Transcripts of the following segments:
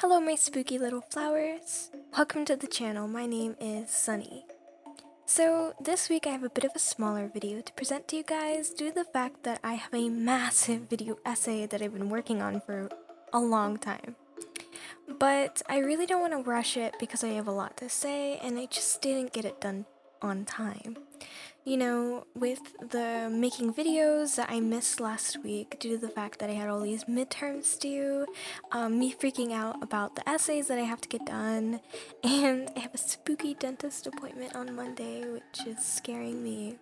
Hello my spooky little flowers. Welcome to the channel. My name is Sunny. So this week I have a bit of a smaller video to present to you guys due to the fact that I have a massive video essay that I've been working on for a long time. But I really don't want to rush it because I have a lot to say and I just didn't get it done on time. You know, with the making videos that I missed last week due to the fact that I had all these midterms due, me freaking out about the essays that I have to get done, and I have a spooky dentist appointment on Monday, which is scaring me.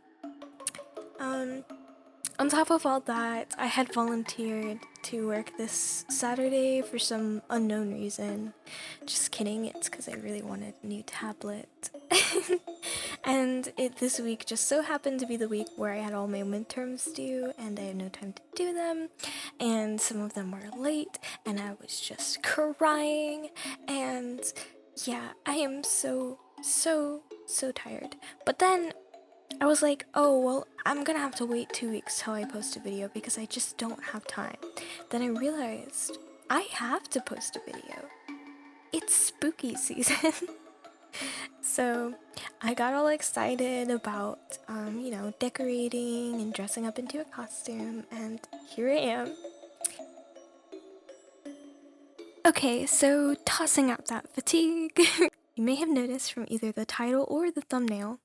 On top of all that, I had volunteered to work this Saturday for some unknown reason. Just kidding, it's because I really wanted a new tablet. And this week just so happened to be the week where I had all my midterms due and I had no time to do them, and some of them were late and I was just crying, and yeah, I am so tired. But then I was like, oh well, I'm gonna have to wait 2 weeks till I post a video because I just don't have time. Then I realized I have to post a video. It's spooky season. So I got all excited about, decorating and dressing up into a costume, and here I am. Okay, so tossing out that fatigue, you may have noticed from either the title or the thumbnail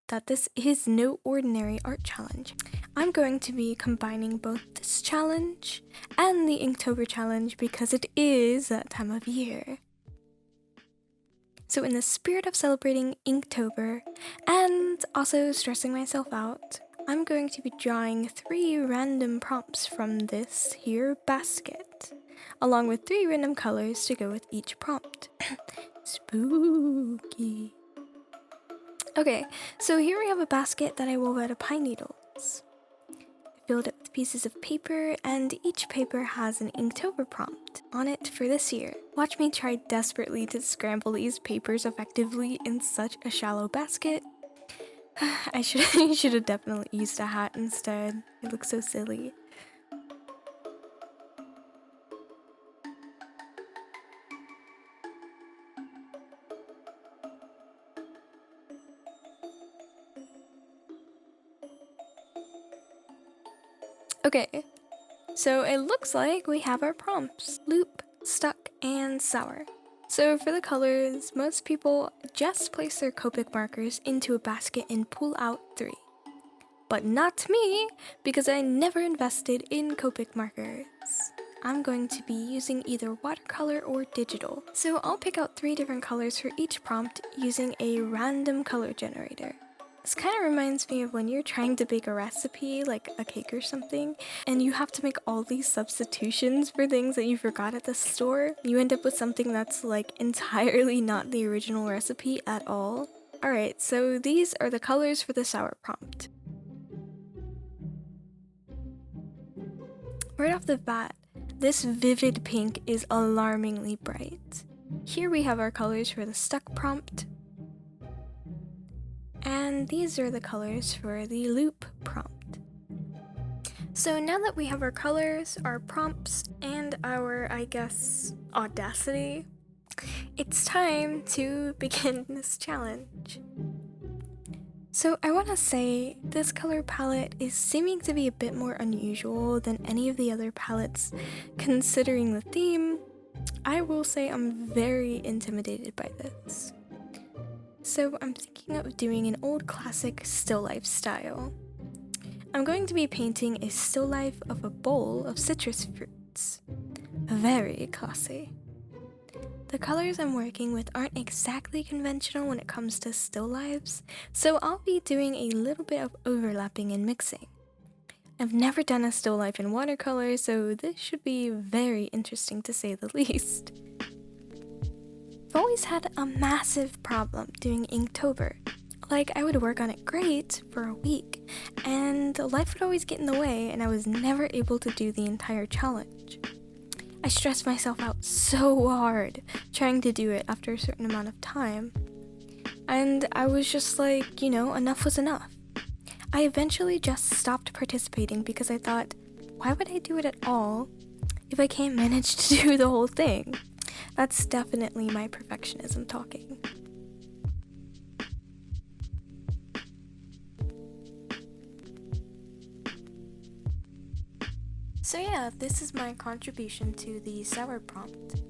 that this is no ordinary art challenge. I'm going to be combining both this challenge and the Inktober challenge because it is that time of year. So in the spirit of celebrating Inktober and also stressing myself out, I'm going to be drawing 3 random prompts from this here basket, along with 3 random colors to go with each prompt. Spooky. Okay, so here we have a basket that I wove out of pine needles. I filled it with pieces of paper, and each paper has an Inktober prompt on it for this year. Watch me try desperately to scramble these papers effectively in such a shallow basket. I should have definitely used a hat instead. It looks so silly. Okay, so it looks like we have our prompts: loop, stuck, and sour. So for the colors, most people just place their Copic markers into a basket and pull out 3. But not me, because I never invested in Copic markers. I'm going to be using either watercolor or digital. So I'll pick out 3 different colors for each prompt using a random color generator. This kind of reminds me of when you're trying to bake a recipe, like a cake or something, and you have to make all these substitutions for things that you forgot at the store. You end up with something that's like entirely not the original recipe at all. Alright, so these are the colors for the sour prompt. Right off the bat, this vivid pink is alarmingly bright. Here we have our colors for the stuck prompt. And these are the colors for the loop prompt. So now that we have our colors, our prompts, and our, I guess, audacity, it's time to begin this challenge. So I want to say this color palette is seeming to be a bit more unusual than any of the other palettes considering the theme. I will say I'm very intimidated by this. So I'm thinking of doing an old classic still life style. I'm going to be painting a still life of a bowl of citrus fruits. Very classy. The colors I'm working with aren't exactly conventional when it comes to still lifes, so I'll be doing a little bit of overlapping and mixing. I've never done a still life in watercolor, so this should be very interesting to say the least. I've always had a massive problem doing Inktober. Like, I would work on it great for a week, and life would always get in the way, and I was never able to do the entire challenge. I stressed myself out so hard trying to do it after a certain amount of time, and I was just like, enough was enough. I eventually just stopped participating because I thought, why would I do it at all if I can't manage to do the whole thing? That's definitely my perfectionism talking. So yeah, this is my contribution to the sour prompt.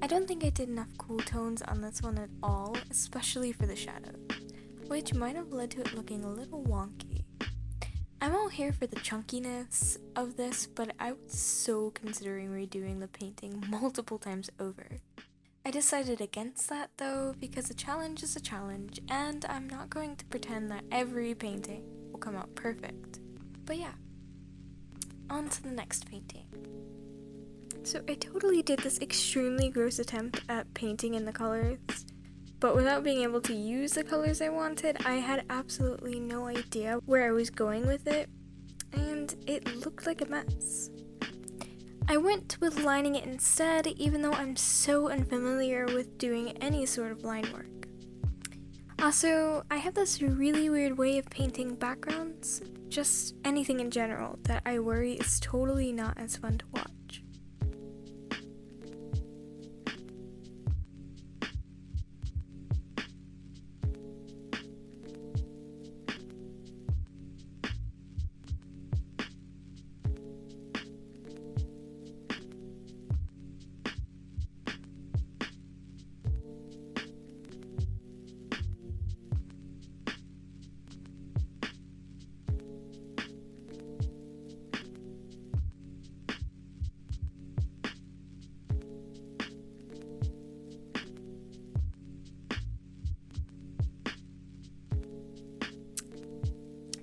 I don't think I did enough cool tones on this one at all, especially for the shadow, which might have led to it looking a little wonky. I'm all here for the chunkiness of this, but I was so considering redoing the painting multiple times over. I decided against that though, because a challenge is a challenge, and I'm not going to pretend that every painting will come out perfect. But yeah, on to the next painting. So I totally did this extremely gross attempt at painting in the colors, but without being able to use the colors I wanted, I had absolutely no idea where I was going with it, and it looked like a mess. I went with lining it instead, even though I'm so unfamiliar with doing any sort of line work. Also, I have this really weird way of painting backgrounds, just anything in general, that I worry is totally not as fun to watch.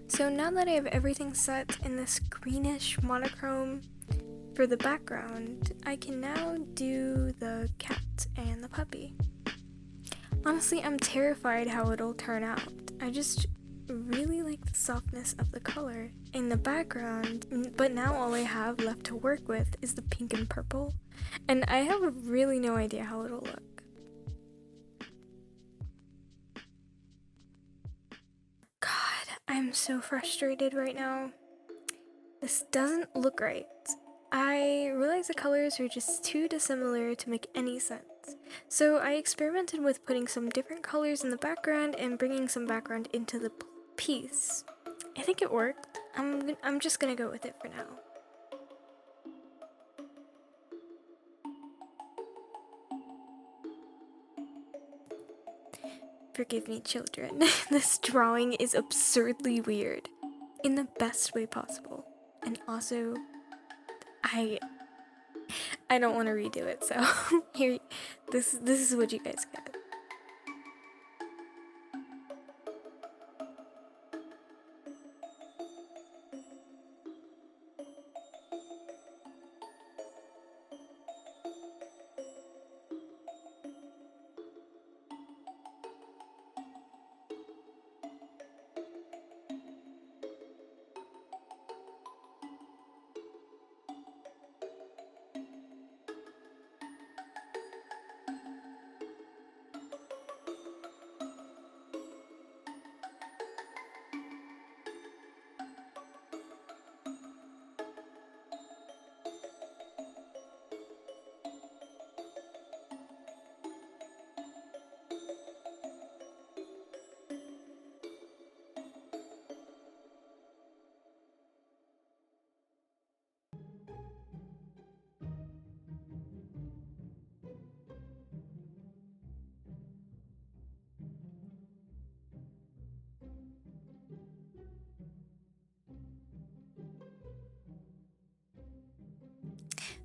So now that I have everything set in this greenish monochrome for the background, I can now do the cat and the puppy. Honestly, I'm terrified how it'll turn out. I just really like the softness of the color in the background, but now all I have left to work with is the pink and purple, and I have really no idea how it'll look. I'm so frustrated right now. This doesn't look right. I realized the colors are just too dissimilar to make any sense. So I experimented with putting some different colors in the background and bringing some background into the piece. I think it worked. I'm just gonna go with it for now. Forgive me, children. This drawing is absurdly weird in the best way possible. And also, I don't want to redo it, so here, this is what you guys get.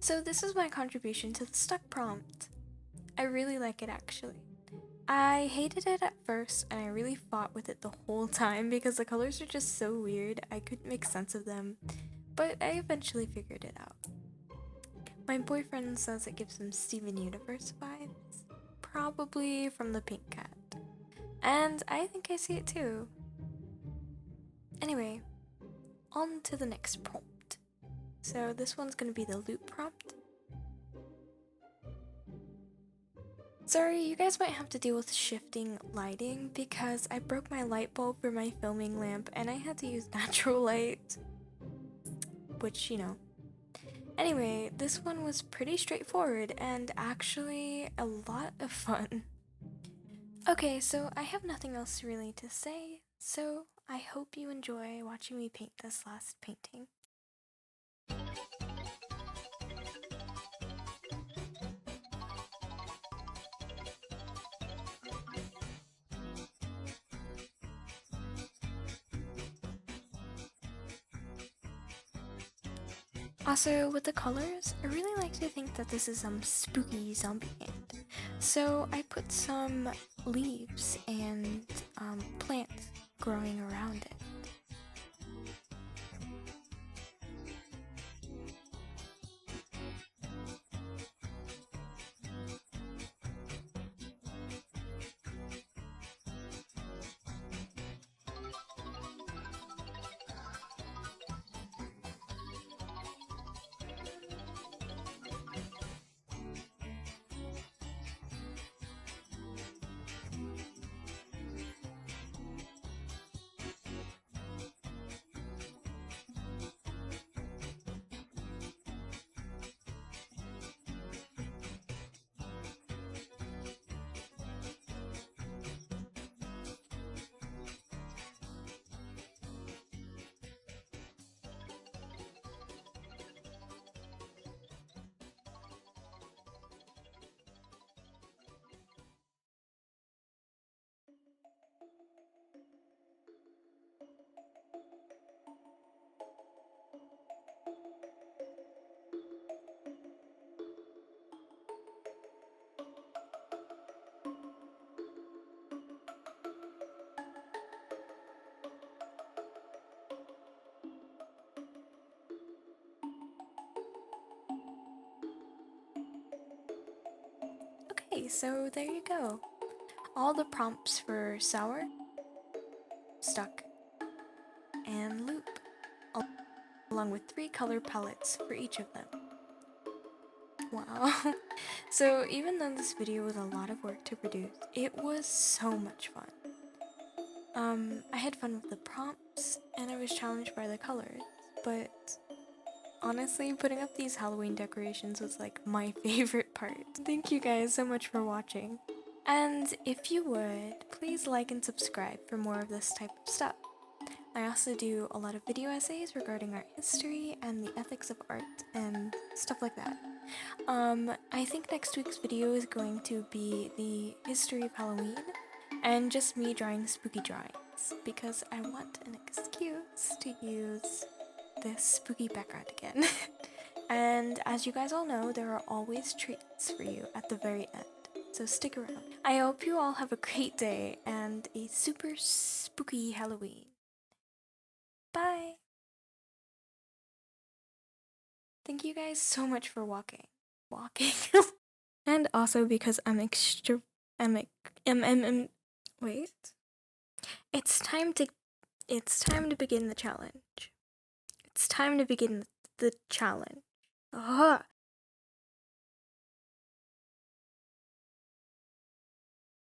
So this is my contribution to the stuck prompt. I really like it actually. I hated it at first and I really fought with it the whole time because the colors are just so weird, I couldn't make sense of them, but I eventually figured it out. My boyfriend says it gives him Steven Universe vibes, probably from the pink cat, and I think I see it too. Anyway, on to the next prompt. So this one's gonna be the loop prompt. Sorry, you guys might have to deal with shifting lighting because I broke my light bulb for my filming lamp and I had to use natural light, which, you know. Anyway, this one was pretty straightforward and actually a lot of fun. Okay, so I have nothing else really to say, so I hope you enjoy watching me paint this last painting. Also, with the colors, I really like to think that this is some spooky zombie land. So I put some leaves and plants growing around it. Okay, so there you go. All the prompts for sour, stuck, and loop, along with 3 color palettes for each of them. Wow. So even though this video was a lot of work to produce, it was so much fun. I had fun with the prompts, and I was challenged by the colors, but honestly, putting up these Halloween decorations was like my favorite part. Thank you guys so much for watching. And if you would, please like and subscribe for more of this type of stuff. I also do a lot of video essays regarding art history and the ethics of art and stuff like that. I think next week's video is going to be the history of Halloween and just me drawing spooky drawings because I want an excuse to use this spooky background again. And as you guys all know, there are always treats for you at the very end, so stick around. I hope you all have a great day and a super spooky Halloween. Bye! Thank you guys so much for walking. And also because wait. It's time to begin the challenge. It's time to begin the challenge. Ugh.